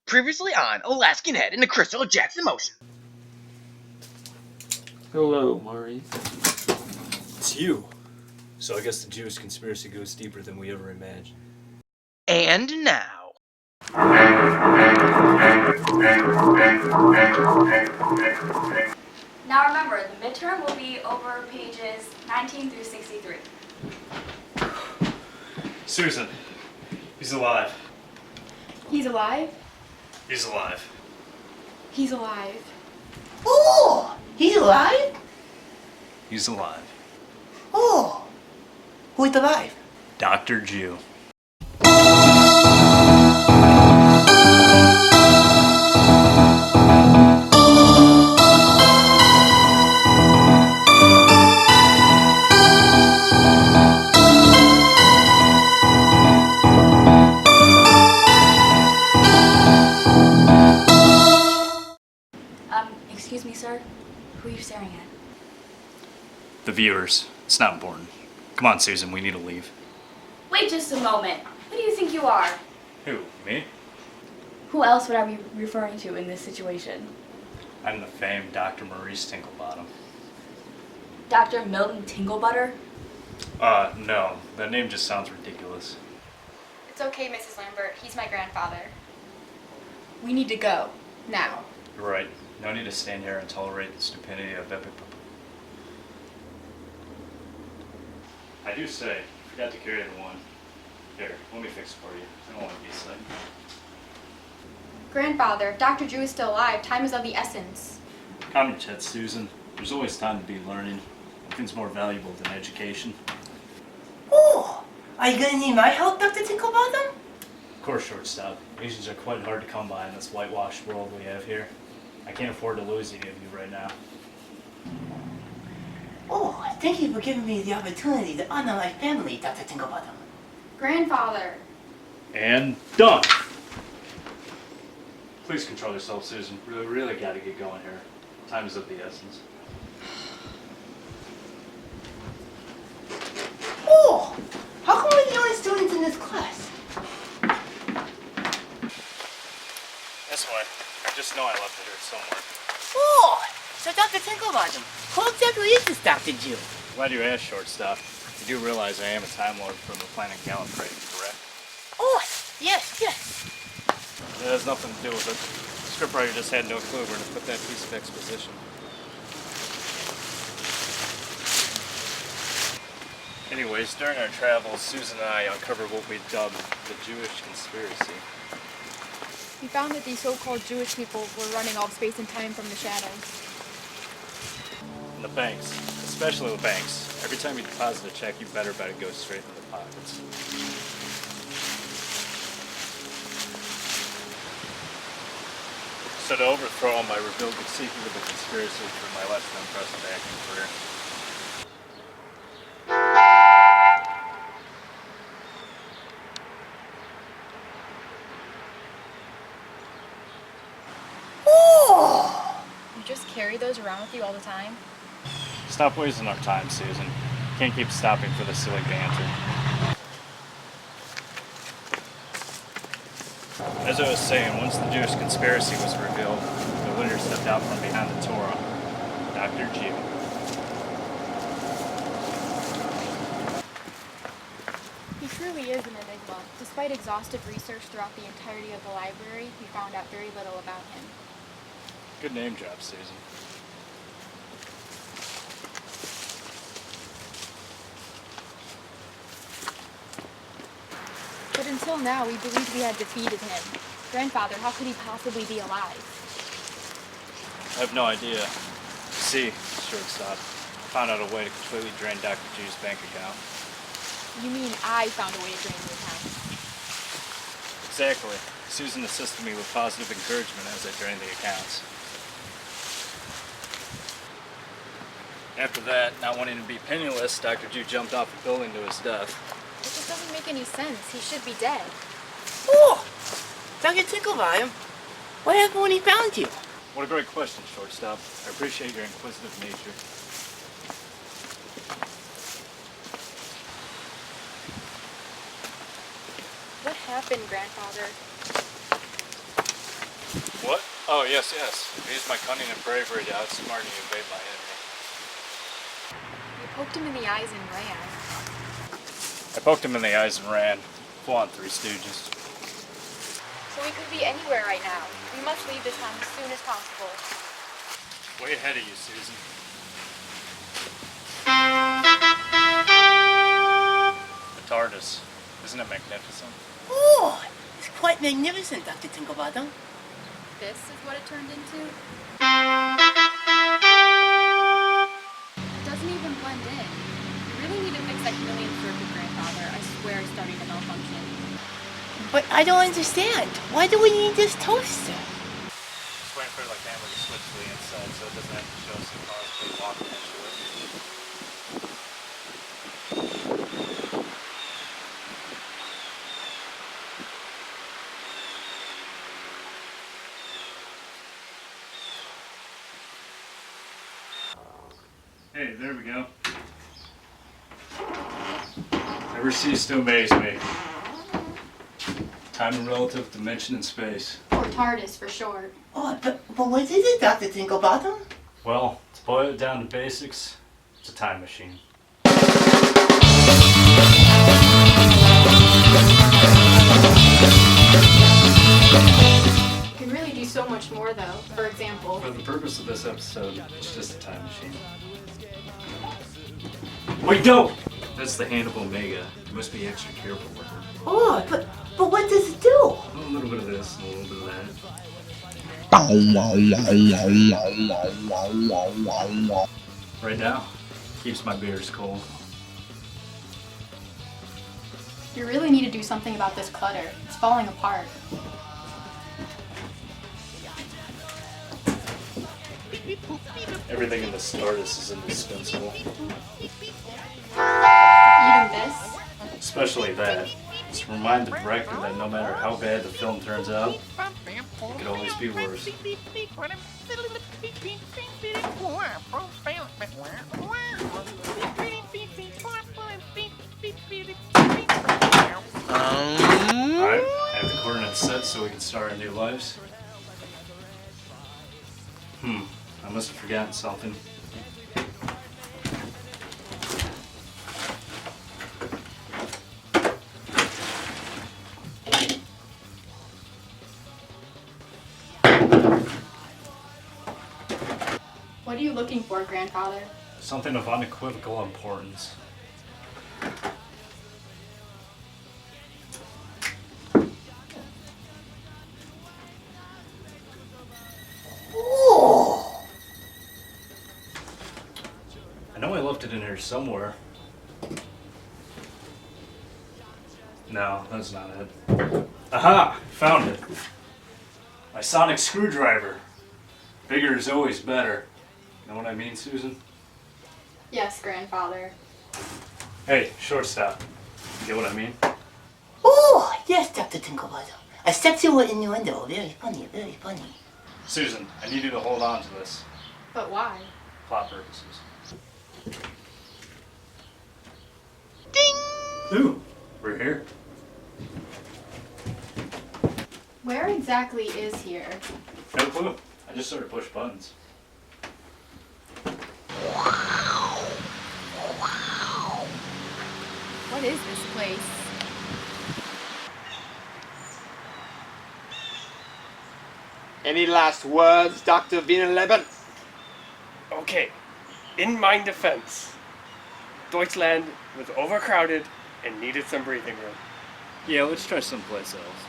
Previously on Alaskan Head and the Crystal Jackson Motion. Hello, Maurice. It's you. So I guess the Jewish conspiracy goes deeper than we ever imagined. And now. Now remember, the midterm will be over pages 19 through 63. Susan, he's alive. He's alive? He's alive. He's alive. Oh, he's alive? He's alive. Oh, who's alive? Dr. Jew. Excuse me, sir. Who are you staring at? The viewers. It's not important. Come on, Susan, we need to leave. Wait just a moment. Who do you think you are? Who? Me? Who else would I be referring to in this situation? I'm the famed Dr. Maurice Tinklebottom. Dr. Milton Tinklebutter? No. That name just sounds ridiculous. It's okay, Mrs. Lambert. He's my grandfather. We need to go. Now. You're right. No need to stand here and tolerate the stupidity of epic. I do say, I forgot to carry the one. Here, let me fix it for you. I don't want to be sick. Grandfather, if Dr. Drew is still alive, time is of the essence. Calm your tits, Susan. There's always time to be learning. Nothing's more valuable than education. Oh, are you gonna need my help, Dr. Tinklebottom? Of course, shortstop. Asians are quite hard to come by in this whitewashed world we have here. I can't afford to lose any of you right now. Oh, thank you for giving me the opportunity to honor my family, Dr. Tinklebottom. Grandfather. And done! Please control yourself, Susan. We really gotta get going here. Time is of the essence. Oh, how come we're the only students in this class? This way. I just know I left it here somewhere. Oh, so Dr. Tinklebottom, who exactly is this Dr. Jew? Glad you asked, shortstop. You do realize I am a Time Lord from the planet Gallifrey, correct? Oh, yes. It has nothing to do with it. The scriptwriter just had no clue where to put that piece of exposition. Anyways, during our travels, Susan and I uncovered what we dubbed the Jewish conspiracy. We found that these so-called Jewish people were running all space and time from the shadows. And the banks, especially the banks. Every time you deposit a check, you better bet it goes straight to the pockets. So to overthrow them, I revealed the secret of the conspiracy through my less than impressive acting career. You just carry those around with you all the time? Stop wasting our time, Susan. Can't keep stopping for the silly banter. As I was saying, once the Jewish conspiracy was revealed, the winner stepped out from behind the Torah, Dr. Jew. He truly is an enigma. Despite exhaustive research throughout the entirety of the library, we found out very little about him. Good name drop, Susan. But until now, we believed we had defeated him. Grandfather, how could he possibly be alive? I have no idea. You see, shortstop, I found out a way to completely drain Dr. Jew's bank account. You mean I found a way to drain the account? Exactly. Susan assisted me with positive encouragement as I drained the accounts. After that, not wanting to be penniless, Dr. Jew jumped off a building to his death. It just doesn't make any sense. He should be dead. Oh, Dr. Tinklebottom, what happened when he found you? What a great question, shortstop. I appreciate your inquisitive nature. What happened, Grandfather? What? Oh, yes, yes. I used my cunning and bravery to outsmart and evade my enemy. You poked him in the eyes and ran. I poked him in the eyes and ran. Full on Three Stooges. So we could be anywhere right now. We must leave this town as soon as possible. Way ahead of you, Susan. The TARDIS. Isn't it magnificent? Oh, it's quite magnificent, Dr. Tinklebottom. This is what it turned into? It doesn't even blend in. You really need to fix that chameleon circuit, grandfather. I swear it's starting to malfunction. But I don't understand. Why do we need this toaster? Just waiting for the camera to switch to the inside so it doesn't have to show us the cars we walking into it. Hey, there we go. Never cease to amaze me. Time and relative dimension and space. Or TARDIS for short. Oh, but what is it, Dr. Tinklebottom? Well, to boil it down to basics, it's a time machine. You can really do so much more though. For example, For the purpose of this episode, it's just a time machine. Wait, no! That's the hand of Omega. You must be extra careful with her. Oh, but what does it do? A little bit of this and a little bit of that. Right now, keeps my beers cold. you really need to do something about this clutter. It's falling apart. Everything in the TARDIS is indispensable. Even this? Especially that. Just to remind the director that no matter how bad the film turns out, it could always be worse. Alright, I have the coordinates set so we can start our new lives. I must have forgotten something. What are you looking for, grandfather? Something of unequivocal importance. I know I left it in here somewhere. No, that's not it. Aha! Found it. My sonic screwdriver. Bigger is always better. Know what I mean, Susan? Yes, grandfather. Hey, shortstop. You get what I mean? Oh, yes, Dr. Tinklebottom. A sexual innuendo. Very funny, very funny. Susan, I need you to hold on to this. But why? Plot purposes. Ding! Ooh, we're here. Where exactly is here? No clue. I just sort of push buttons. What is this place? Any last words, Dr. Wienenleben? Okay, in my defense, Deutschland was overcrowded and needed some breathing room. Yeah, let's try someplace else.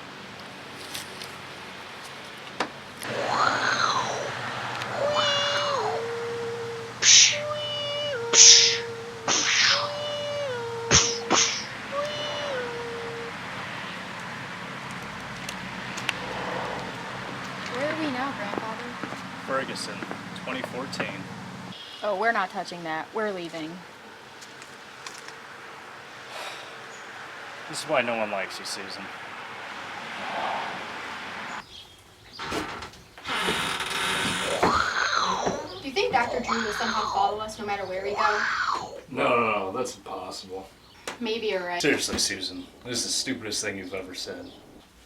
Where are we now, grandfather? Ferguson, 2014. Oh, we're not touching that. We're leaving. This is why no one likes you, Susan. Do you think Dr. Drew will somehow follow us no matter where we go? No, that's impossible. Maybe you're right. Seriously, Susan, this is the stupidest thing you've ever said.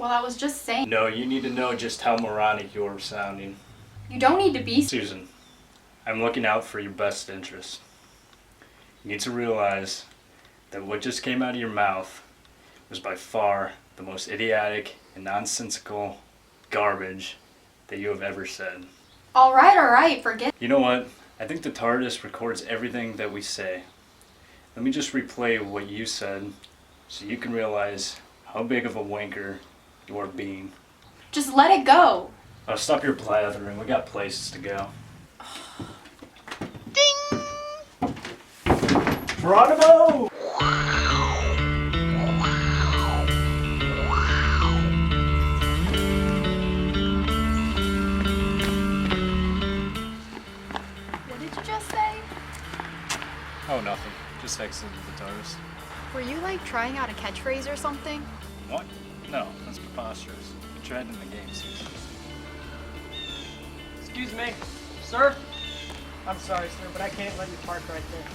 Well, I was just saying. No, you need to know just how moronic you're sounding. You don't need to be. Susan, I'm looking out for your best interest. You need to realize that what just came out of your mouth was by far the most idiotic and nonsensical garbage that you have ever said. All right, forget. You know what? I think the TARDIS records everything that we say. Let me just replay what you said so you can realize how big of a wanker you are being. Just let it go. Oh, stop your blathering. We got places to go. Ding! Geronimo! What did you just say? Oh, nothing. Just exited the TARDIS. Were you like trying out a catchphrase or something? What? No, that's preposterous. We tried in the game, Susan. Excuse me, sir? I'm sorry, sir, but I can't let you park right there.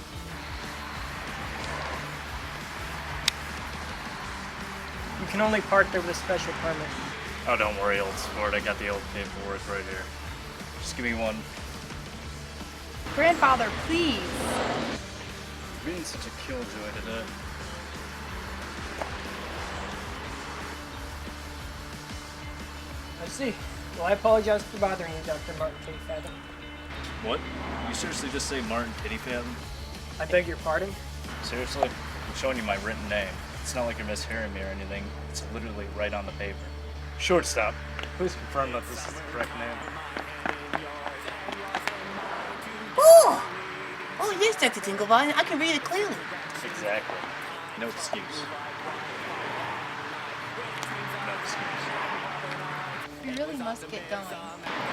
You can only park there with a special permit. Oh, don't worry, old sport. I got the old paperwork right here. Just give me one. Grandfather, please. You're being such a killjoy today. I see. Well, I apologize for bothering you, Dr. Martin Tinklebottom. What? You seriously just say Martin Tinklebottom? I beg your pardon? Seriously? I'm showing you my written name. It's not like you're mishearing me or anything. It's literally right on the paper. Shortstop, please confirm that this is the correct name. Oh! Oh, yes, Dr. Tinklebottom. I can read it clearly. Exactly. No excuse. No excuse. You really must get going.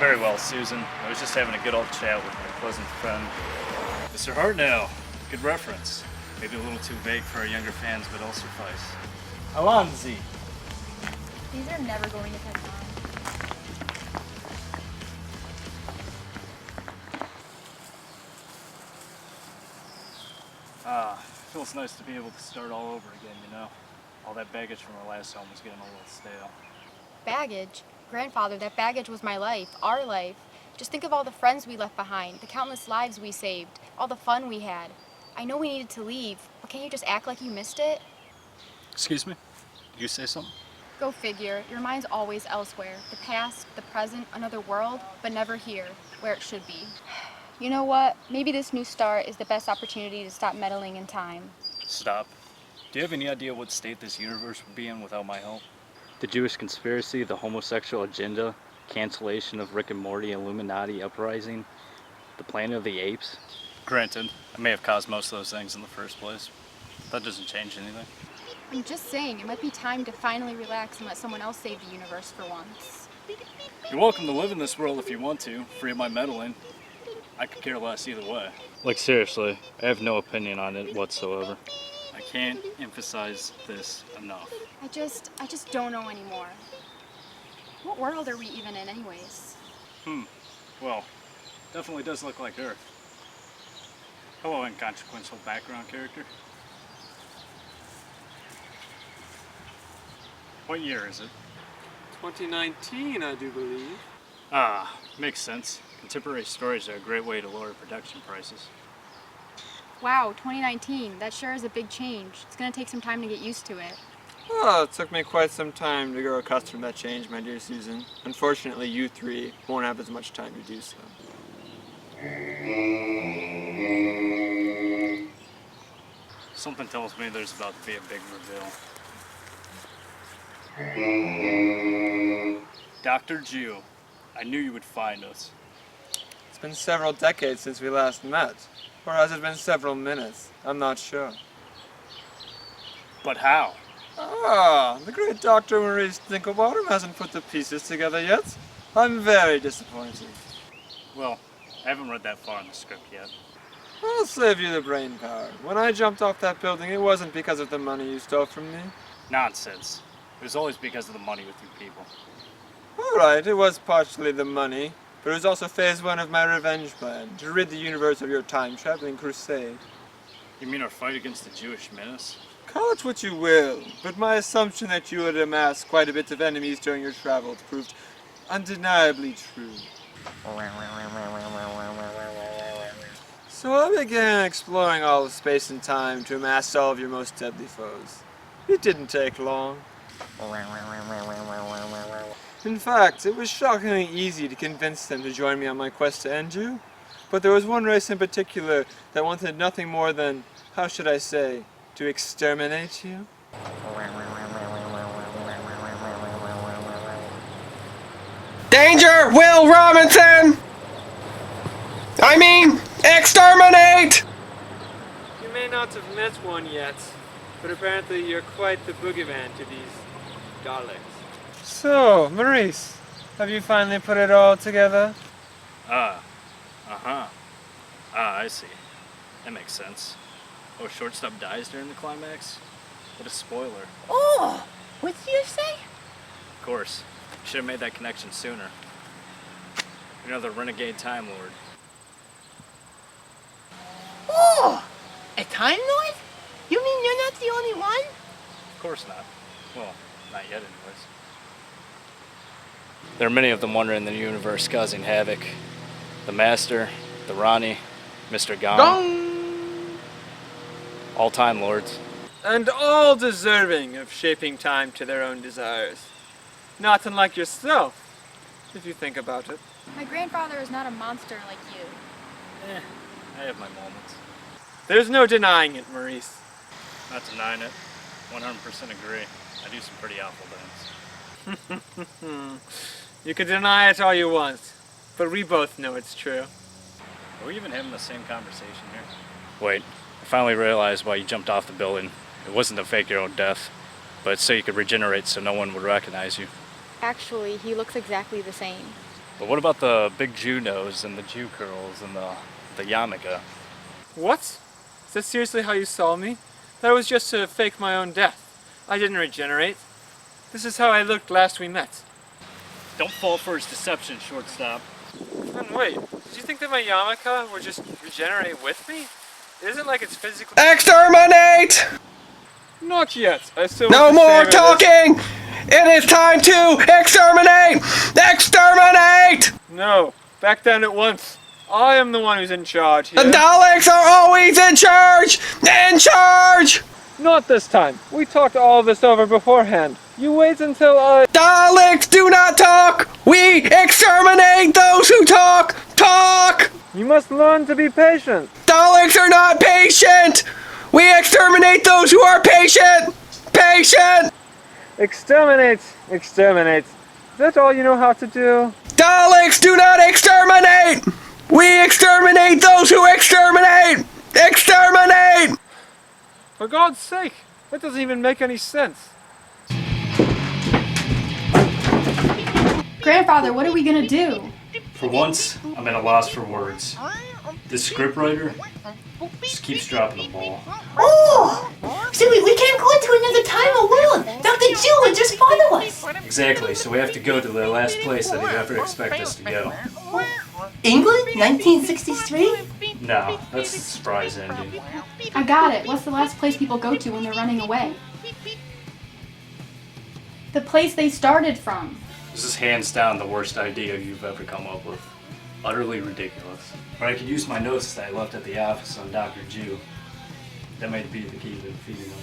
Very well, Susan. I was just having a good old chat with my pleasant friend. Mr. Hartnell, good reference. Maybe a little too vague for our younger fans, but I'll suffice. Alonzi. These are never going to catch on. Feels nice to be able to start all over again, you know? All that baggage from our last home was getting a little stale. Baggage? Grandfather, that baggage was my life, our life. Just think of all the friends we left behind, the countless lives we saved, all the fun we had. I know we needed to leave, but can't you just act like you missed it? Excuse me? Did you say something? Go figure. Your mind's always elsewhere. The past, the present, another world, but never here, where it should be. You know what? Maybe this new start is the best opportunity to stop meddling in time. Stop. Do you have any idea what state this universe would be in without my help? The Jewish conspiracy, the homosexual agenda, cancellation of Rick and Morty, Illuminati uprising, the Planet of the Apes. Granted, I may have caused most of those things in the first place. That doesn't change anything. I'm just saying, it might be time to finally relax and let someone else save the universe for once. You're welcome to live in this world if you want to, free of my meddling. I could care less either way. Like seriously, I have no opinion on it whatsoever. I can't emphasize this enough. I just don't know anymore. What world are we even in anyways? Well, definitely does look like Earth. Hello, inconsequential background character. What year is it? 2019, I do believe. Ah, makes sense. Contemporary stories are a great way to lower production prices. Wow, 2019, that sure is a big change. It's gonna take some time to get used to it. Oh, it took me quite some time to grow accustomed to that change, my dear Susan. Unfortunately, you three won't have as much time to do so. Something tells me there's about to be a big reveal. Dr. Jew, I knew you would find us. It's been several decades since we last met. Or has it been several minutes? I'm not sure. But how? Ah, the great Dr. Maurice Tinklebottom hasn't put the pieces together yet. I'm very disappointed. Well, I haven't read that far in the script yet. I'll save you the brain power. When I jumped off that building, it wasn't because of the money you stole from me. Nonsense. It was always because of the money with you people. Alright, it was partially the money, but it was also phase one of my revenge plan, to rid the universe of your time-traveling crusade. You mean our fight against the Jewish menace? Call it what you will, but my assumption that you had amassed quite a bit of enemies during your travels proved undeniably true. So I began exploring all of space and time to amass all of your most deadly foes. It didn't take long. In fact, it was shockingly easy to convince them to join me on my quest to end you. But there was one race in particular that wanted nothing more than, how should I say, to exterminate you. Danger, Will Robinson! I mean, exterminate! You may not have met one yet, but apparently you're quite the boogeyman to these Daleks. So, Maurice, have you finally put it all together? Uh-huh. I see. That makes sense. Oh, shortstop dies during the climax? What a spoiler. Oh, what did you say? Of course. Should have made that connection sooner. You know, the renegade Time Lord. Oh, a Time Lord? You mean you're not the only one? Of course not. Well, not yet anyways. There are many of them wandering the universe causing havoc. The Master, the Ronnie, Mr. Gong. All Time Lords. And all deserving of shaping time to their own desires. Not unlike yourself, if you think about it. My grandfather is not a monster like you. I have my moments. There's no denying it, Maurice. Not denying it. 100% agree. I do some pretty awful things. You can deny it all you want, but we both know it's true. Are we even having the same conversation here? Wait, I finally realized why you jumped off the building. It wasn't to fake your own death, but so you could regenerate so no one would recognize you. Actually, he looks exactly the same. But what about the big Jew nose and the Jew curls and the yarmulke? What? Is that seriously how you saw me? That was just to fake my own death. I didn't regenerate. This is how I looked last we met. Don't fall for his deception, shortstop. And wait, did you think that my yarmulke would just regenerate with me? It isn't like it's physically— Exterminate! Not yet. I still No want to more savor this. talking! It is time to exterminate! Exterminate! No, back down at once. I am the one who's in charge here. The Daleks are always in charge! In charge! Not this time. We talked all of this over beforehand. You wait until I— Daleks do not talk! We exterminate those who talk! Talk! You must learn to be patient. Daleks are not patient! We exterminate those who are patient! Patient! Exterminate. Exterminate. Is that all you know how to do? Daleks do not exterminate! We exterminate those who exterminate! Exterminate! For God's sake, that doesn't even make any sense. Grandfather, what are we gonna do? For once, I'm at a loss for words. This scriptwriter just keeps dropping the ball. Oh! See, we can't go into another time or world. Dr. Jew would just follow us. Exactly, so we have to go to the last place that he'd ever expect us to go. England? 1963? No, that's a surprise ending. I got it. What's the last place people go to when they're running away? The place they started from. This is hands down the worst idea you've ever come up with. Utterly ridiculous. But I could use my notes that I left at the office on Dr. Jew. That might be the key to defeating him.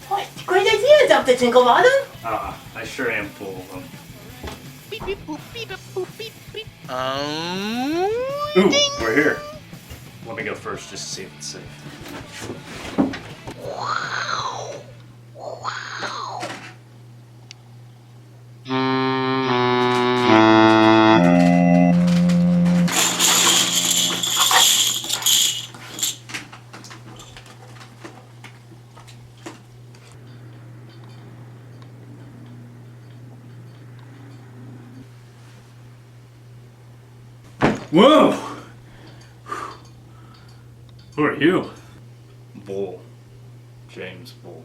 What? Great idea, Dr. Tinklebottom. I sure am full of them. Ooh, we're here. Let me go first just to see if it's safe. Whoa! Who are you? Bull. James Bull.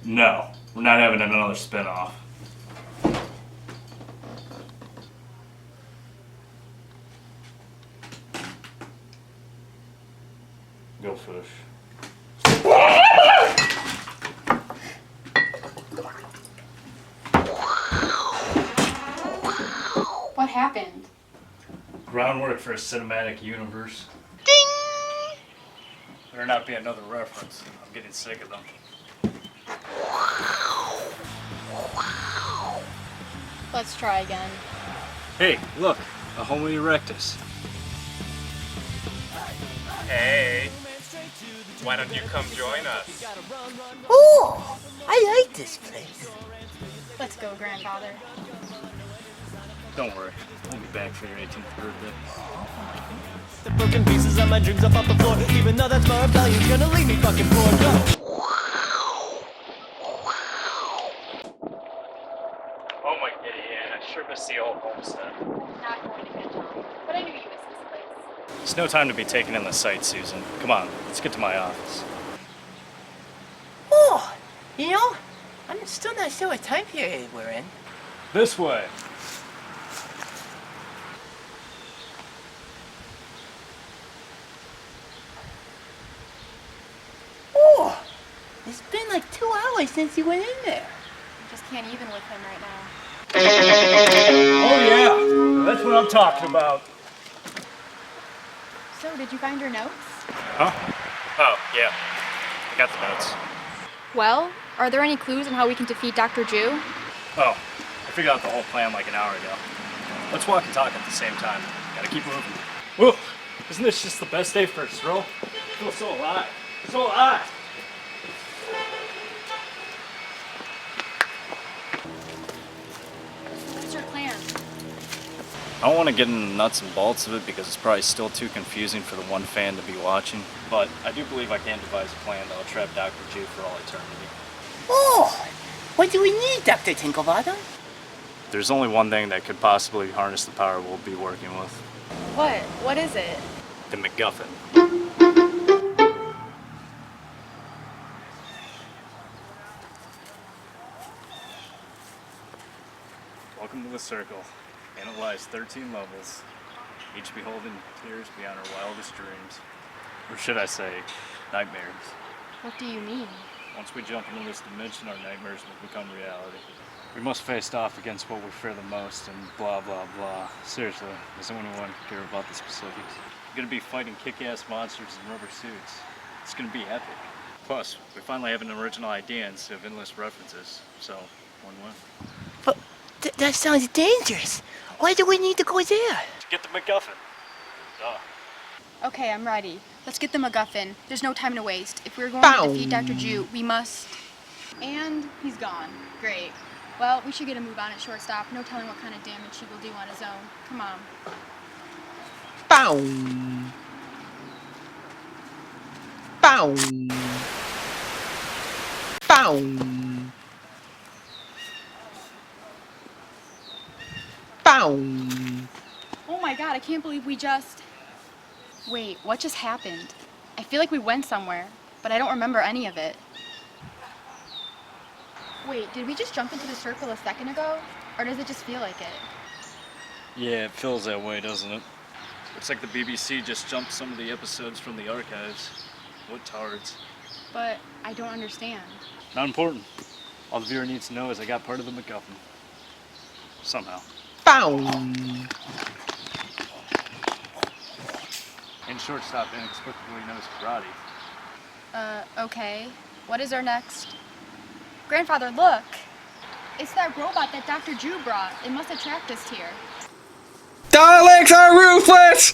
No, we're not having another spin-off. Go fish. happened? Groundwork for a cinematic universe. Ding! Better not be another reference. I'm getting sick of them. Let's try again. Hey, look, a Homo erectus. Hey, why don't you come join us? Ooh, I like this place. Let's go, grandfather. Don't worry, we'll be back for your 18th birthday. The broken pieces of my dreams up off the floor. Even though that's my rebellion's gonna leave me fucking bored. Go! Oh my god, yeah, I sure miss the old homestead. Not going to catch on, but I knew you missed this place. It's no time to be taking in the sights, Susan. Come on, let's get to my office. Oh, you know, I'm still not sure what time period we're in. This way. Oh, it's been like 2 hours since you went in there. I just can't even with him right now. Oh yeah, that's what I'm talking about. So, did you find your notes? Huh? Oh, yeah. I got the notes. Well, are there any clues on how we can defeat Dr. Jew? Oh, I figured out the whole plan like an hour ago. Let's walk and talk at the same time. Gotta keep moving. Whoa! Isn't this just the best day for a stroll? I feel so alive. So alive! What's your plan? I don't want to get into the nuts and bolts of it because it's probably still too confusing for the one fan to be watching, but I do believe I can devise a plan that'll trap Dr. Jew for all eternity. Oh, what do we need, Dr. Tinklebottom? There's only one thing that could possibly harness the power we'll be working with. What? What is it? The MacGuffin. Welcome to the Circle. And it lies 13 levels, each beholding tears beyond our wildest dreams. Or should I say, nightmares. What do you mean? Once we jump into this dimension, our nightmares will become reality. We must face off against what we fear the most and blah blah blah. Seriously, does anyone care about the specifics? We're gonna be fighting kick-ass monsters in rubber suits. It's gonna be epic. Plus, we finally have an original idea instead of endless references, so win-win. But that sounds dangerous. Why do we need to go there? To get the MacGuffin. Duh. Okay, I'm ready. Let's get the MacGuffin. There's no time to waste. If we're going to defeat Dr. Jew, we must... And he's gone. Great. Well, we should get a move on at shortstop. No telling what kind of damage he will do on his own. Come on. Bow. Bow. Bow. Bow. Oh my god, I can't believe we just... Wait, what just happened? I feel like we went somewhere, but I don't remember any of it. Wait, did we just jump into the circle a second ago? Or does it just feel like it? Yeah, it feels that way, doesn't it? Looks like the BBC just jumped some of the episodes from the archives. What tards. But I don't understand. Not important. All the viewer needs to know is I got part of the MacGuffin. Somehow. Bow. And shortstop inexplicably knows karate. Okay. What is our next? Grandfather, look! It's that robot that Dr. Jew brought. It must have tracked us here. Daleks are ruthless!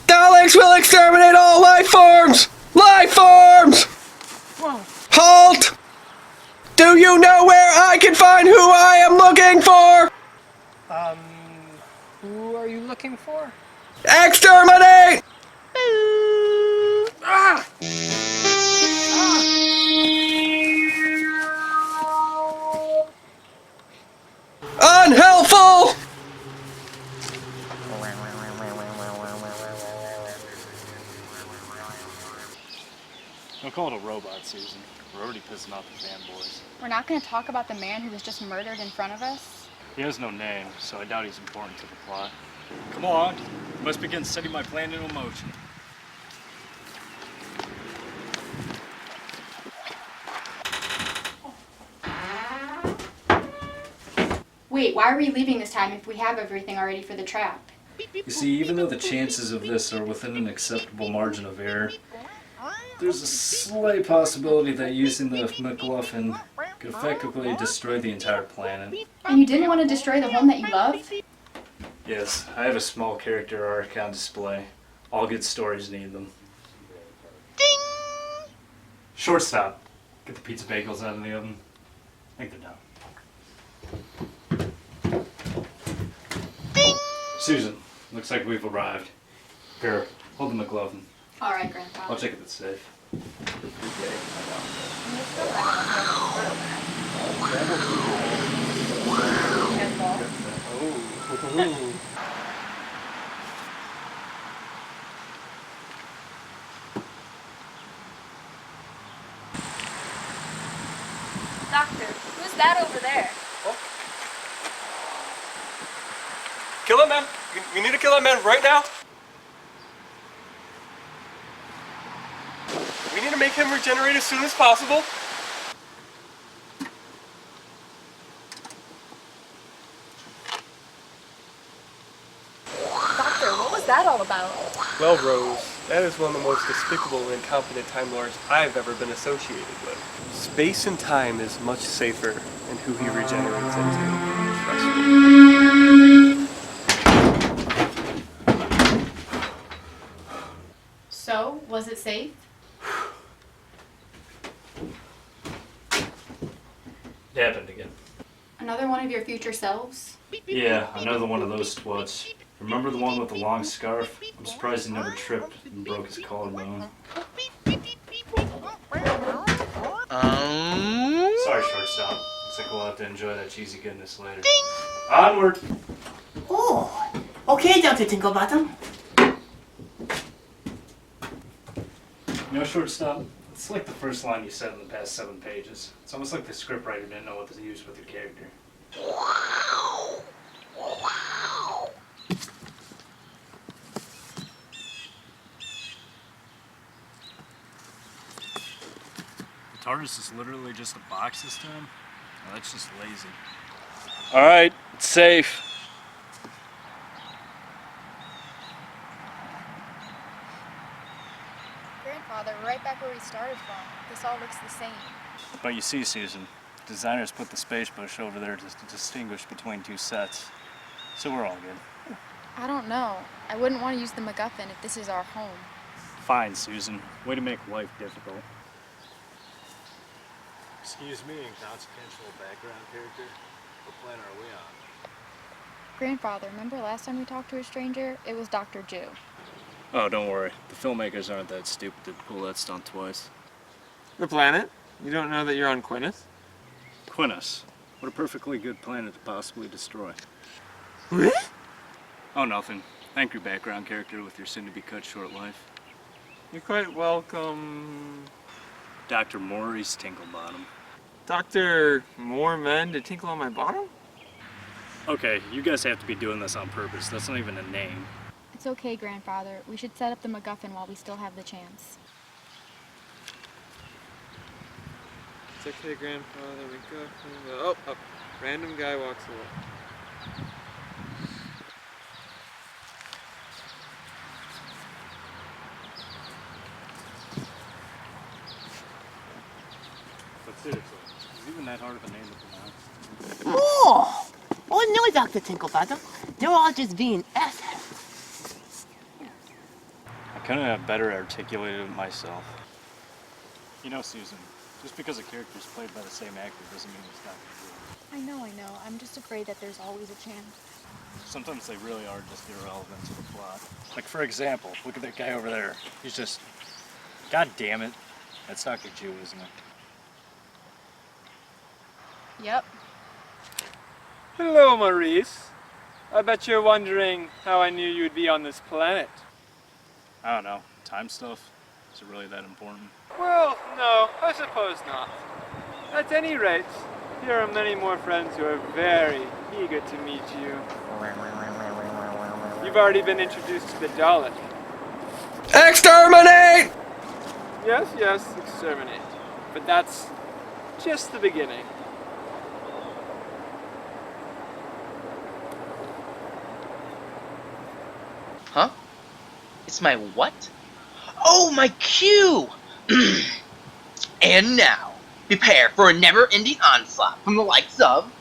Daleks will exterminate all life forms! Life forms! Whoa. Halt! Do you know where I can find who I am looking for? Who are you looking for? Exterminate! Ah! Unhelpful! Don't call it a robot, Susan. We're already pissing off the fanboys. We're not going to talk about the man who was just murdered in front of us? He has no name, so I doubt he's important to the plot. Come on, I must begin setting my plan into motion. Wait, Wait, why are we leaving this time if we have everything already for the trap? You see, even though the chances of this are within an acceptable margin of error, there's a slight possibility that using the McLaughlin could effectively destroy the entire planet. And you didn't want to destroy the home that you love? Yes, I have a small character arc on display. All good stories need them. Ding! Shortstop. Get the pizza bagels out of the oven. I think they're done. Ding! Susan, looks like we've arrived. Here, hold the McLaughlin. All right, Grandpa. I'll check if it's safe. Doctor, who's that over there? Kill that man. We need to kill that man right now. We need to make him regenerate as soon as possible. Doctor, what was that all about? Well, Rose, that is one of the most despicable and incompetent Time Lords I've ever been associated with. Space and time is much safer in who he regenerates into. Trust me. So, was it safe? It happened again. Another one of your future selves? Yeah, another one of those twats. Remember the one with the long scarf? I'm surprised he never tripped and broke his collarbone. Sorry, shortstop. Looks like we'll have to enjoy that cheesy goodness later. Ding! Onward! Oh, okay, Dr. Tinklebottom. You know, shortstop, it's like the first line you said in the past 7 pages. It's almost like the scriptwriter didn't know what to use with your character. The TARDIS is literally just a box this time? Oh, that's just lazy. Alright, it's safe. Grandfather, we're right back where we started from. This all looks the same. But you see, Susan, designers put the space bush over there to distinguish between 2 sets. So we're all good. I don't know. I wouldn't want to use the MacGuffin if this is our home. Fine, Susan. Way to make life difficult. Excuse me, inconsequential background character. What planet are we on? Grandfather, remember last time we talked to a stranger? It was Dr. Jew. Oh, don't worry. The filmmakers aren't that stupid to pull that stunt twice. The planet? You don't know that you're on Quinnis? Quinnis. What a perfectly good planet to possibly destroy. What? Oh, nothing. Angry background character with your soon-to-be-cut short life. You're quite welcome. Dr. Maurice Tinklebottom. Dr. More men to tinkle on my bottom? Okay, you guys have to be doing this on purpose. That's not even a name. It's okay, Grandfather. We should set up the MacGuffin while we still have the chance. It's okay, Grandfather. We got him. Oh, random guy walks away. But seriously, is it even that hard of a name to pronounce? Oh, no, Dr. Tinklebottom. They're all just being assholes. I couldn't have better articulated it myself. You know, Susan, just because a character is played by the same actor doesn't mean it's not good. I know. I'm just afraid that there's always a chance. Sometimes they really are just irrelevant to the plot. Like, for example, look at that guy over there. He's just... God damn it. That's Dr. Jew, isn't it? Yep. Hello, Maurice. I bet you're wondering how I knew you'd be on this planet. I don't know. Time stuff? Is it really that important? Well, no, I suppose not. At any rate, here are many more friends who are very eager to meet you. You've already been introduced to the Dalek. Exterminate! Yes, exterminate. But that's just the beginning. Huh? It's my what? Oh, my cue! And now, prepare for a never-ending onslaught from the likes of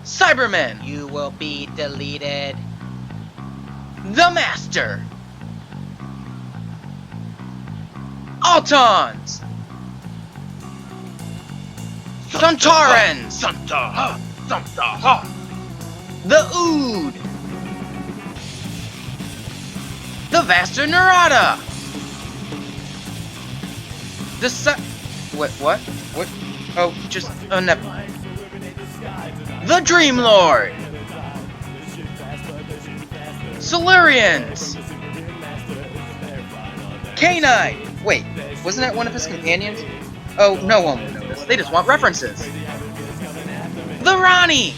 Cybermen. You will be deleted. The Master. Autons. Suntarans. The Ood. The Vaster Nerada. The What? Oh, just never mind. The Dream Lord. Silurians. Canine. Wait, wasn't that one of his companions? Oh, no one will notice. They just want references. The Ronnie.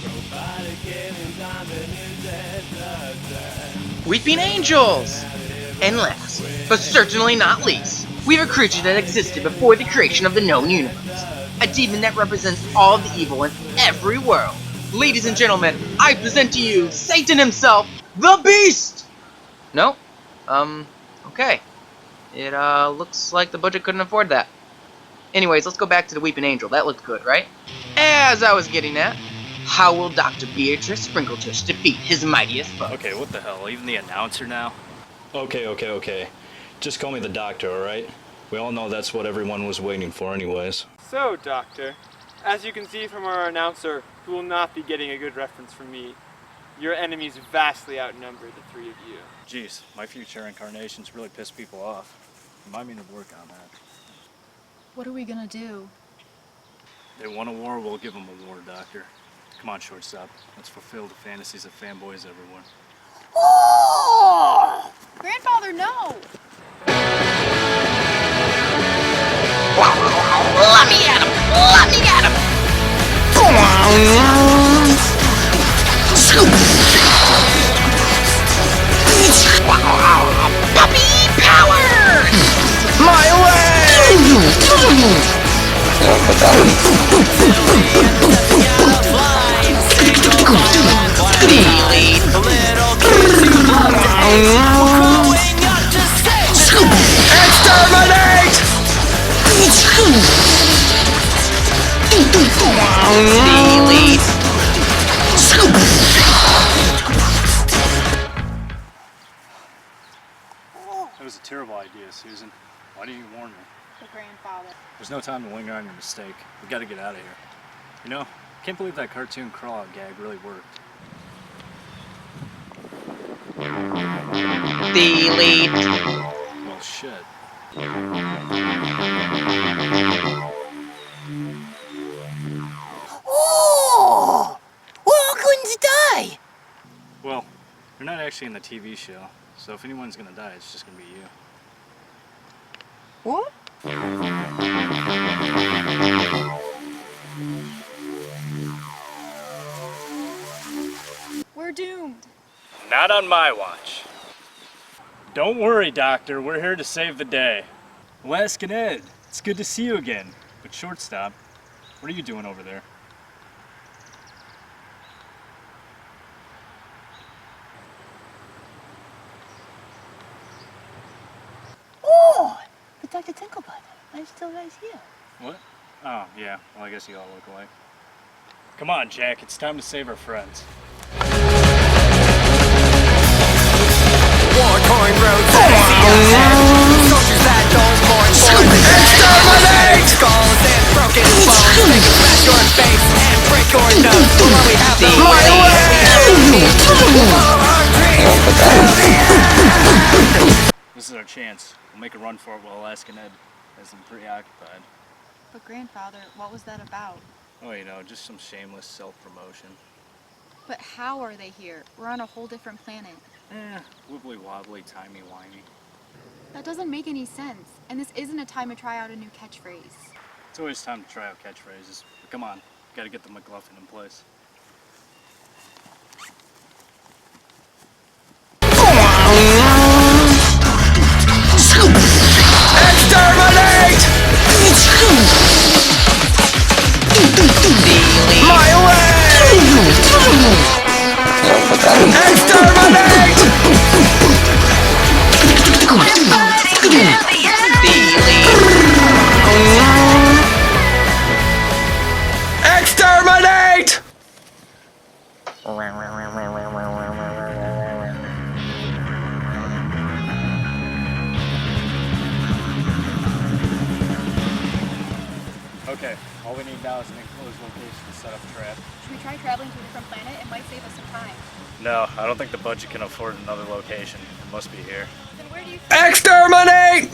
Weeping Angels. And last, but certainly not least, we have a creature that existed before the creation of the known universe. A demon that represents all the evil in every world. Ladies and gentlemen, I present to you Satan himself, the Beast! No? Okay. It, looks like the budget couldn't afford that. Anyways, let's go back to the Weeping Angel. That looked good, right? As I was getting at, how will Dr. Beatrice Sprinkletush defeat his mightiest foe? Okay, what the hell? Even the announcer now? Okay. Just call me the Doctor, alright? We all know that's what everyone was waiting for anyways. So, Doctor, as you can see from our announcer, who will not be getting a good reference from me, your enemies vastly outnumber the three of you. Jeez, my future incarnations really piss people off. Remind me to work on that. What are we gonna do? They want a war, we'll give them a war, Doctor. Come on, shortstop. Let's fulfill the fantasies of fanboys everywhere. Oh! Grandfather, no! Let me at him! Let me at him! Puppy power! My way! Exterminate! Delete. That was a terrible idea, Susan. Why didn't you warn me? The grandfather. There's no time to linger on your mistake. We gotta get out of here. You know, can't believe that cartoon crawl gag really worked. Delete. Well, shit. Oh! We're all going to die! Well, you're not actually in the TV show, so if anyone's gonna die, it's just gonna be you. What? We're doomed. Not on my watch. Don't worry, Doctor. We're here to save the day. Wes and Ed, it's good to see you again. But shortstop, what are you doing over there? Oh! But Dr. Tinklebottom, I'm still right here. What? Oh, yeah. Well, I guess you all look alike. Come on, Jack. It's time to save our friends. War-torn roads, TDSS, soldiers that don't mourn for the dead. Skulls and broken bones, they can smash your face and break your nose. But when we have the This is our chance. We'll make a run for it while Alaska Ned has them preoccupied. But grandfather, what was that about? Oh, you know, just some shameless self-promotion. But how are they here? We're on a whole different planet. Wibbly-wobbly, timey-wimey. That doesn't make any sense. And this isn't a time to try out a new catchphrase. It's always time to try out catchphrases. But come on, gotta get the McGluffin in place. Exterminate! My way! Exterminate! Okay, all we need now is an enclosed location to set up a trap. Should we try traveling to a different planet? It might save us some time. No, I don't think the budget can afford another location. It must be here. Then where do you... Exterminate!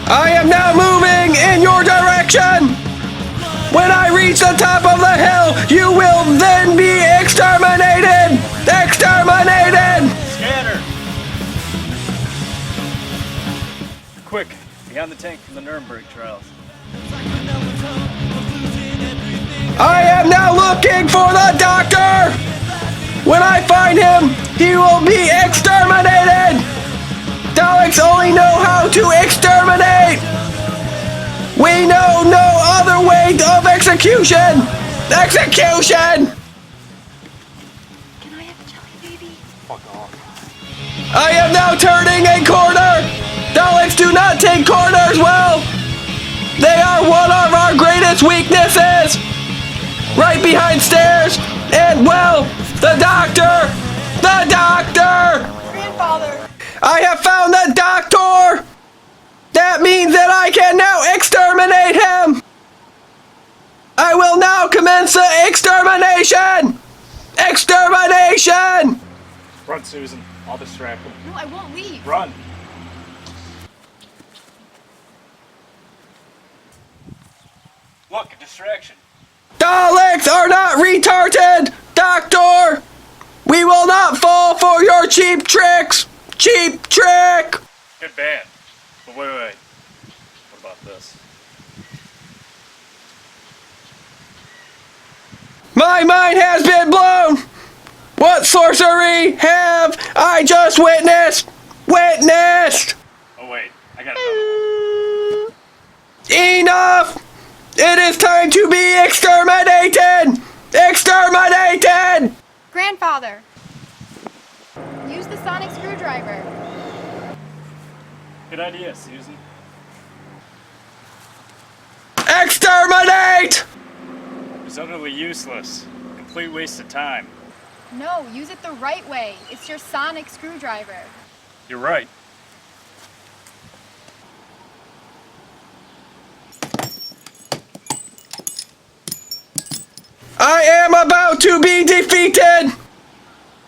I am now moving in your direction! When I reach the top of the hill, you will then be exterminated! Exterminated! Scanner! Quick, beyond the tank from the Nuremberg trials. I am now looking for the doctor! When I find him, he will be exterminated! Daleks only know how to exterminate! We know no other way of execution! Execution! Can I have a jelly baby? Fuck off. I am now turning a corner! Daleks do not take corners well! They are one of our greatest weaknesses! Right behind stairs, and well, the doctor! The doctor! Grandfather! I have found the doctor! That means that I can now exterminate him! I will now commence the extermination! Extermination! Run, Susan. I'll distract him. No, I won't leave. Run! Look, a distraction. Daleks are not retarded! Doctor! We will not fall for your cheap tricks! Cheap trick! Good band. But wait. What about this? My mind has been blown! What sorcery have I just witnessed? Witnessed! Oh wait, I got another. Enough! It is time to be exterminated! Exterminated! Grandfather! Use the sonic screwdriver. Good idea, Susan. Exterminate! It's utterly useless. Complete waste of time. No, use it the right way. It's your sonic screwdriver. You're right. I am about to be defeated!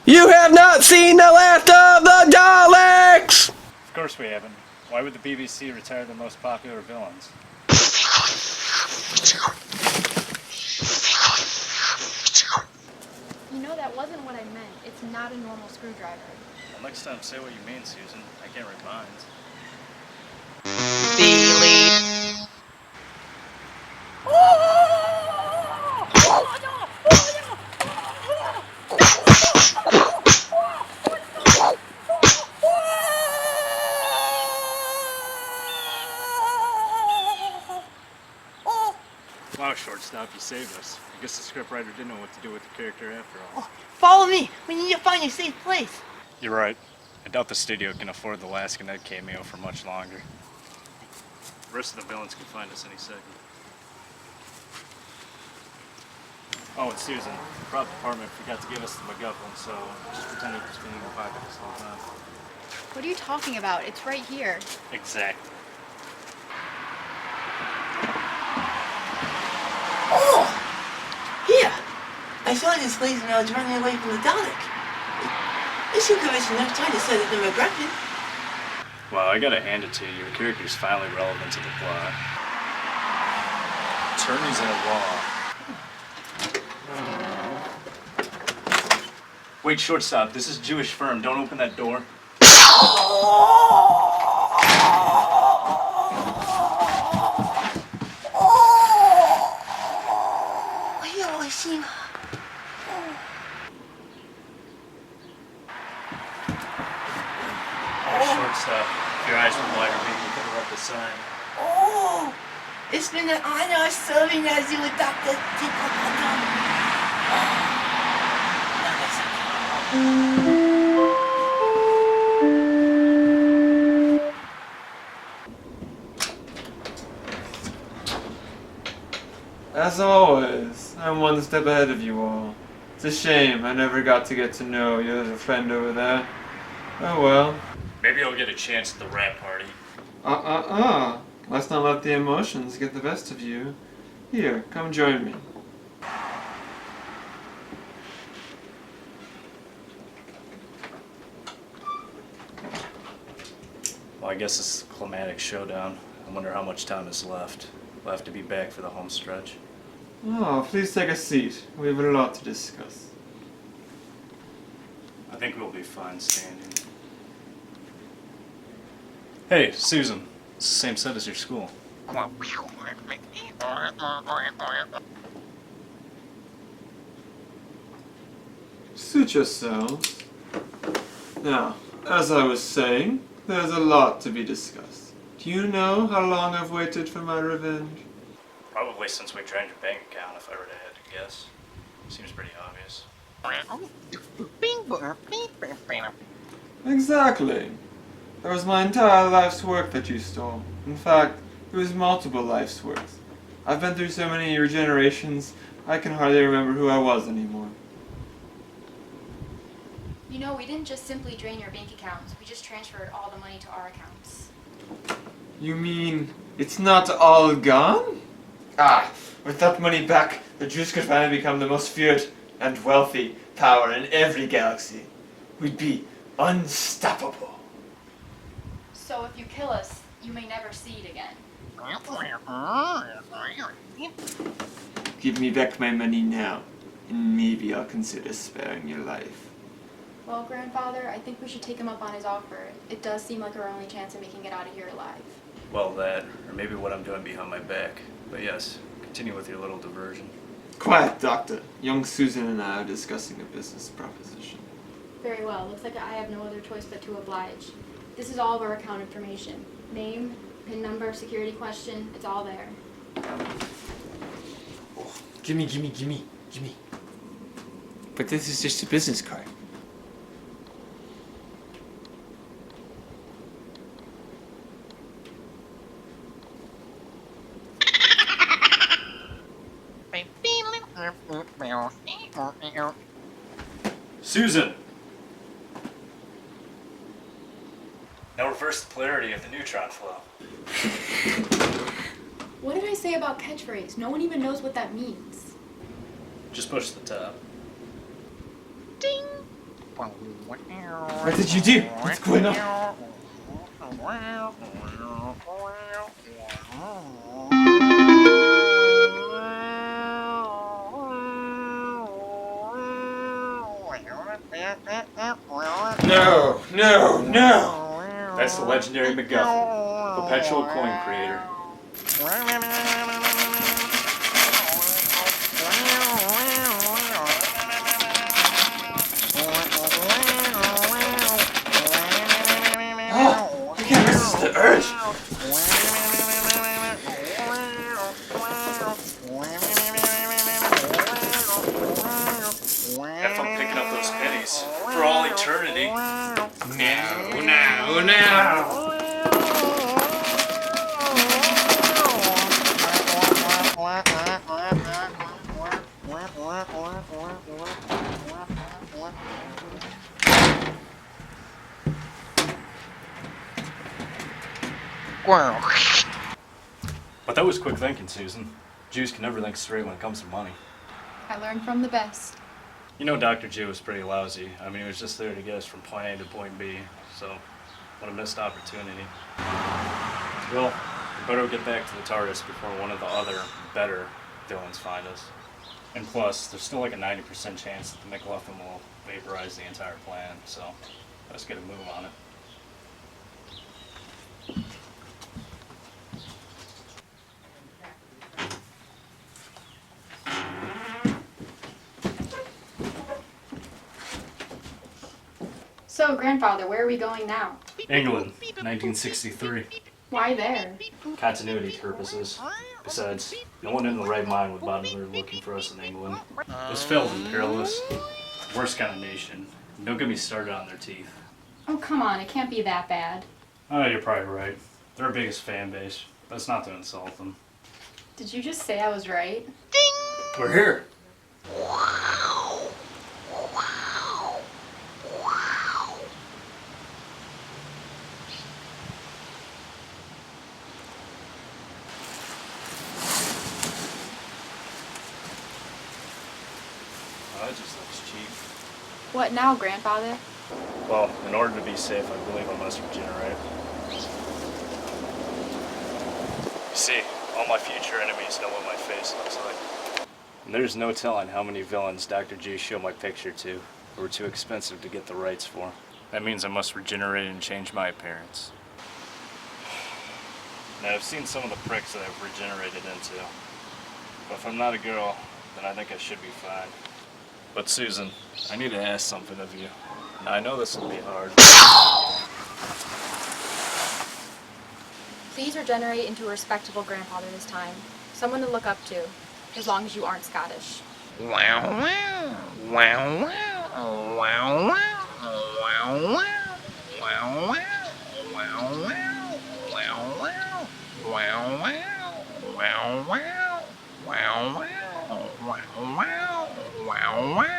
You have not seen the last of the Daleks! Of course we haven't. Why would the BBC retire their most popular villains? You know, that wasn't what I meant. It's not a normal screwdriver. Well, next time say what you mean, Susan. I can't read minds. Delete. Wow, shortstop, you saved us. I guess the scriptwriter didn't know what to do with the character after all. Oh, follow me. We need to find a safe place. You're right. I doubt the studio can afford the last Ned cameo for much longer. The rest of the villains can find us any second. Oh, and Susan, the prop department forgot to give us the MacGuffin, so just pretended it was being in your pocket this whole time. What are you talking about? It's right here. Exactly. Oh! Here! I saw this place when I was running away from the Dalek. This should give us enough time to set up the MacGuffin. Well, I gotta hand it to you. Your character's finally relevant to the plot. Attorneys at law. Wait, shortstop. This is a Jewish firm. Don't open that door. Shortstop. If your eyes were wider, maybe you could have read the sign. Oh! It's been an honor serving as you with Dr. Tinklebottom. As always, I'm one step ahead of you all. It's a shame I never got to get to know your little friend over there. Oh well. Maybe I'll get a chance at the rap party. Let's not let the emotions get the best of you. Here, come join me. Well, I guess it's a climatic showdown. I wonder how much time is left. We'll have to be back for the home stretch. Oh, please take a seat. We have a lot to discuss. I think we'll be fine standing. Hey, Susan. It's the same set as your school. Suit yourselves. Now, as I was saying, there's a lot to be discussed. Do you know how long I've waited for my revenge? Probably since we drained your bank account, if I were to had to guess. Seems pretty obvious. Exactly. That was my entire life's work that you stole. In fact, it was multiple life's works. I've been through so many regenerations, I can hardly remember who I was anymore. You know, we didn't just simply drain your bank accounts. We just transferred all the money to our accounts. You mean, it's not all gone? Ah, with that money back, the Jews could finally become the most feared and wealthy power in every galaxy. We'd be unstoppable. So if you kill us, you may never see it again. Give me back my money now, and maybe I'll consider sparing your life. Well, Grandfather, I think we should take him up on his offer. It does seem like our only chance of making it out of here alive. Well, that, or maybe what I'm doing behind my back. But yes, continue with your little diversion. Quiet, Doctor. Young Susan and I are discussing a business proposition. Very well. Looks like I have no other choice but to oblige. This is all of our account information. Name, PIN number, security question, it's all there. Oh, gimme. But this is just a business card. Susan! Now reverse the polarity of the neutron flow. What did I say about catchphrase? No one even knows what that means. Just push the tab. Ding! What did you do? What's going on? No! That's the legendary MacGuffin, perpetual coin creator. Oh, I can't resist the urge. Have fun picking up those pennies for all eternity. No. But that was quick thinking, Susan. Jews can never think straight when it comes to money. I learned from the best. You know Dr. J was pretty lousy. I mean, he was just there to get us from point A to point B, so what a missed opportunity. Well, we better get back to the TARDIS before one of the other, better villains find us. And plus, there's still like a 90% chance that the McLaughlin will vaporize the entire plan, so let's get a move on it. So, Grandfather, where are we going now? England, 1963. Why there? Continuity purposes. Besides, no one in the right mind would bother looking for us in England. Those failed imperialists, worst kind of nation. Don't get me started on their teeth. Oh, come on, it can't be that bad. Oh, you're probably right. They're our biggest fan base. That's not to insult them. Did you just say I was right? Ding! We're here. That just looks cheap. What now, grandfather? Well, in order to be safe, I believe I must regenerate. You see, all my future enemies know what my face looks like. And there's no telling how many villains Dr. G showed my picture to, who were too expensive to get the rights for. That means I must regenerate and change my appearance. Now, I've seen some of the pricks that I've regenerated into. But if I'm not a girl, then I think I should be fine. But Susan, I need to ask something of you. Now, I know this will be hard. Please regenerate into a respectable grandfather this time. Someone to look up to, as long as you aren't Scottish. Wow, wow, wow, wow, wow, wow, wow, wow, wow, wow, wow, wow, wow, wow, wow, wow, wow.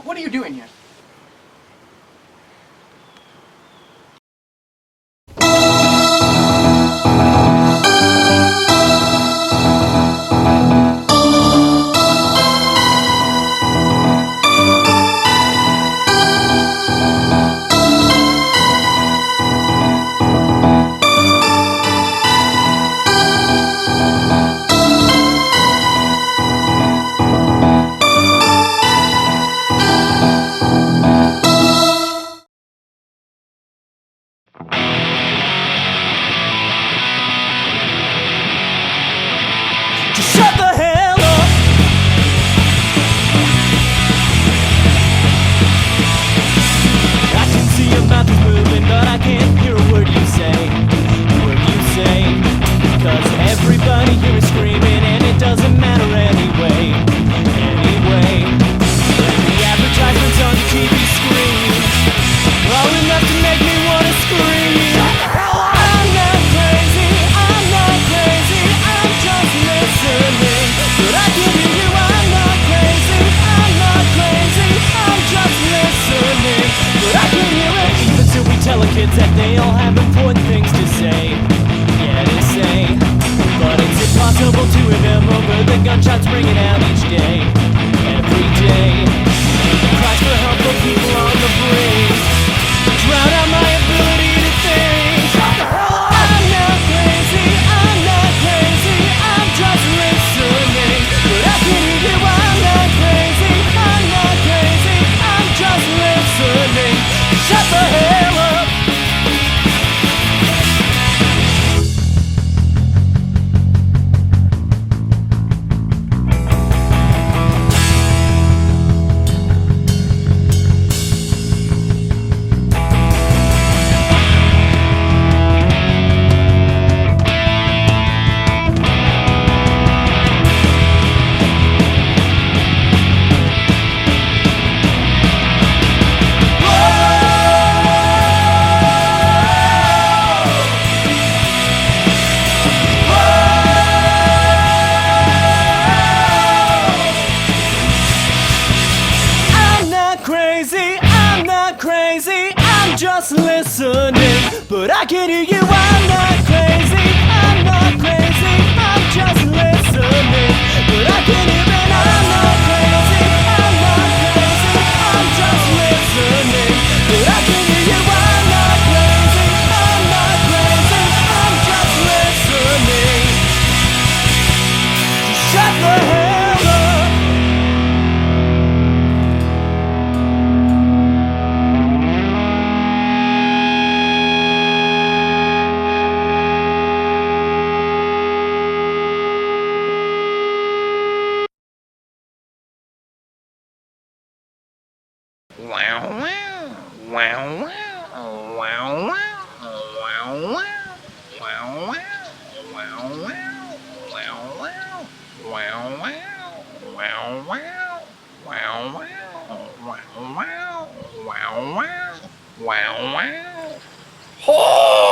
What are you doing here? Shut the hell up! I can see your mouth is moving, but I can't hear a word you say. Cause everybody here is screaming, and it doesn't matter anyway. When the advertisements on the TV screen are enough to make me wanna scream. Shut the hell up! I'm not crazy, I'm just listening. But I can hear you, I'm not crazy, I'm just listening. But I can hear it. Even till we tell the kids that they all have important things to say. Yeah, to say. But it's impossible to remember the gunshots ringing out each day. Every day. The cries for help from people on the brink drown out my ability to think. Shut the hell up! I'm not crazy, I'm just listening. But I can hear you, I'm not crazy, I'm just listening. Shut the hell up! I'm just listening. But I can hear you, I'm not crazy, I'm just listening. But I can hear it, I'm not crazy, I'm just listening. But I can hear you, I'm not crazy, I'm just listening. Shut the hell up! Wow.